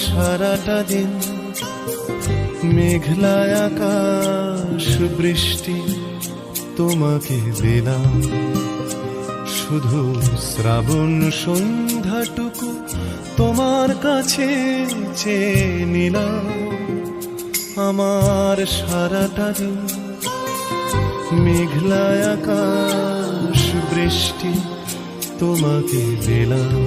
সারাটা দিন মেঘলায় আকাশ বৃষ্টি তোমাকে দিলাম, শুধু শ্রাবণ সন্ধ্যাটুকু তোমার কাছে চেয়ে নিলাম। আমার সারাটা দিন মেঘলায় আকাশ বৃষ্টি তোমাকে দিলাম।